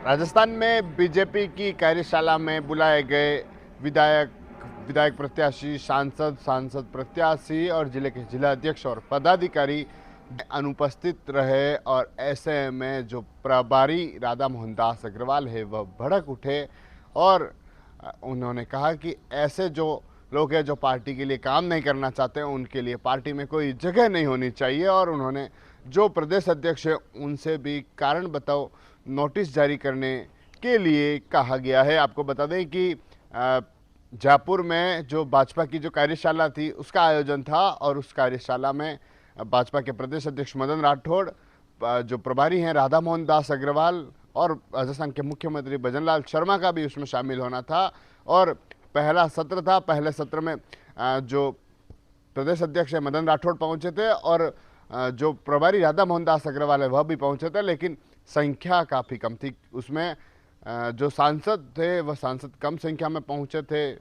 राजस्थान में बीजेपी की कार्यशाला में बुलाए गए विधायक विधायक प्रत्याशी सांसद प्रत्याशी और जिले के जिला अध्यक्ष और पदाधिकारी अनुपस्थित रहे और ऐसे में जो प्रभारी राधा मोहन दास अग्रवाल है वह भड़क उठे और उन्होंने कहा कि ऐसे जो लोग हैं जो पार्टी के लिए काम नहीं करना चाहते हैं उनके लिए पार्टी में कोई जगह नहीं होनी चाहिए और उन्होंने जो प्रदेश अध्यक्ष है उनसे भी कारण बताओ नोटिस जारी करने के लिए कहा गया है। आपको बता दें कि जयपुर में जो भाजपा की जो कार्यशाला थी उसका आयोजन था और उस कार्यशाला में भाजपा के प्रदेश अध्यक्ष मदन राठौड़, जो प्रभारी हैं राधा मोहन दास अग्रवाल और राजस्थान के मुख्यमंत्री भजनलाल शर्मा का भी उसमें शामिल होना था। और पहला सत्र था, पहले सत्र में जो प्रदेश अध्यक्ष है मदन राठौड़ पहुंचे थे और जो प्रभारी राधा मोहन दास अग्रवाल है वह भी पहुंचे थे, लेकिन संख्या काफ़ी कम थी। उसमें जो सांसद थे वह सांसद कम संख्या में पहुंचे थे,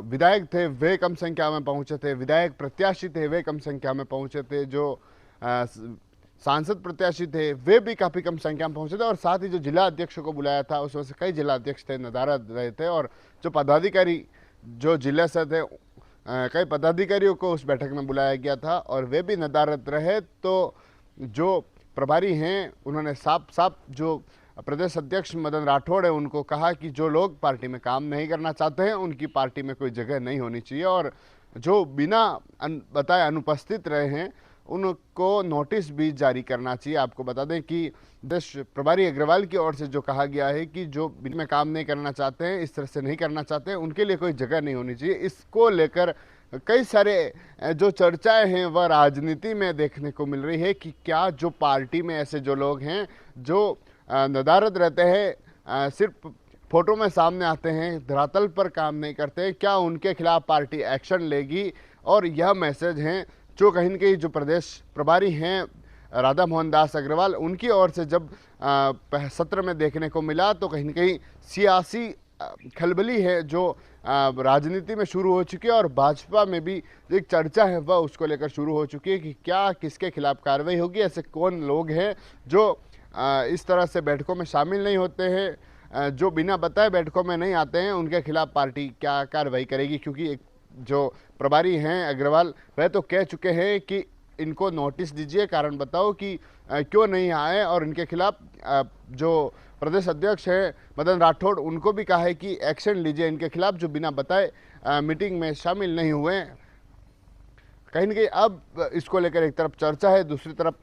विधायक थे वे कम संख्या में पहुंचे थे, विधायक प्रत्याशी थे वे कम संख्या में पहुंचे थे, जो सांसद प्रत्याशी थे वे भी काफ़ी कम संख्या में पहुंचे थे और साथ ही जो जिला अध्यक्ष को बुलाया था उसमें से कई जिला अध्यक्ष थे नदारद रहे थे और जो पदाधिकारी जो जिले से थे कई पदाधिकारियों को उस बैठक में बुलाया गया था और वे भी नदारद रहे। तो जो प्रभारी हैं उन्होंने साफ जो प्रदेश अध्यक्ष मदन राठौड़ है उनको कहा कि जो लोग पार्टी में काम नहीं करना चाहते हैं उनकी पार्टी में कोई जगह नहीं होनी चाहिए और जो बिना बताए अनुपस्थित रहे हैं उनको नोटिस भी जारी करना चाहिए। आपको बता दें कि देश प्रभारी अग्रवाल की ओर से जो कहा गया है कि जो बिना में काम नहीं करना चाहते हैं, इस तरह से नहीं करना चाहते हैं, उनके लिए कोई जगह नहीं होनी चाहिए। इसको लेकर कई सारे जो चर्चाएं हैं वह राजनीति में देखने को मिल रही है कि क्या जो पार्टी में ऐसे जो लोग हैं जो नदारद रहते हैं, सिर्फ फोटो में सामने आते हैं, धरातल पर काम नहीं करते, क्या उनके खिलाफ पार्टी एक्शन लेगी। और यह मैसेज हैं जो कहीं न कहीं जो प्रदेश प्रभारी हैं राधा मोहन दास अग्रवाल उनकी ओर से जब सत्र में देखने को मिला तो कहीं न कहीं सियासी खलबली है जो राजनीति में शुरू हो चुकी है और भाजपा में भी जो एक चर्चा है वह उसको लेकर शुरू हो चुकी है कि क्या किसके खिलाफ कार्रवाई होगी, ऐसे कौन लोग हैं जो इस तरह से बैठकों में शामिल नहीं होते हैं, जो बिना बताए बैठकों में नहीं आते हैं, उनके खिलाफ पार्टी क्या कार्रवाई करेगी। क्योंकि एक जो प्रभारी हैं अग्रवाल वह तो कह चुके हैं कि इनको नोटिस दीजिए, कारण बताओ कि क्यों नहीं आए और इनके खिलाफ जो प्रदेश अध्यक्ष हैं मदन राठौड़ उनको भी कहा है कि एक्शन लीजिए इनके खिलाफ जो बिना बताए मीटिंग में शामिल नहीं हुए हैं। कहीं न कहीं अब इसको लेकर एक तरफ चर्चा है, दूसरी तरफ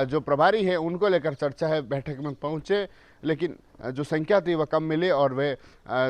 जो प्रभारी है उनको लेकर चर्चा है, बैठक में पहुंचे लेकिन जो संख्या थी वह कम मिली और वे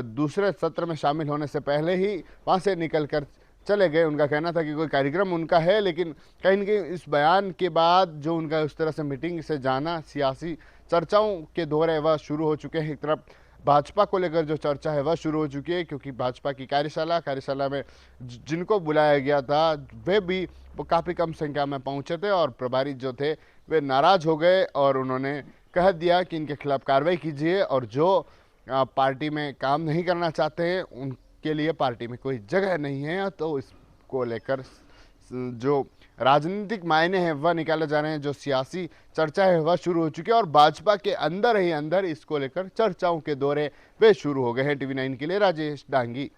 दूसरे सत्र में शामिल होने से पहले ही वहाँ से निकल कर चले गए। उनका कहना था कि कोई कार्यक्रम उनका है, लेकिन कहीं न कहीं इस बयान के बाद जो उनका उस तरह से मीटिंग से जाना, सियासी चर्चाओं के दौरे वह शुरू हो चुके हैं। एक तरफ भाजपा को लेकर जो चर्चा है वह शुरू हो चुकी है क्योंकि भाजपा की कार्यशाला में जिनको बुलाया गया था वे भी वो काफ़ी कम संख्या में पहुंचे थे और प्रभारी जो थे वे नाराज हो गए और उन्होंने कह दिया कि इनके खिलाफ कार्रवाई कीजिए और जो पार्टी में काम नहीं करना चाहते हैं उनके लिए पार्टी में कोई जगह नहीं है। तो इसको लेकर जो राजनीतिक मायने हैं वह निकाले जा रहे हैं, जो सियासी चर्चा है वह शुरू हो चुकी है और भाजपा के अंदर ही अंदर इसको लेकर चर्चाओं के दौरे वे शुरू हो गए हैं। TV9 के लिए राजेश डांगी।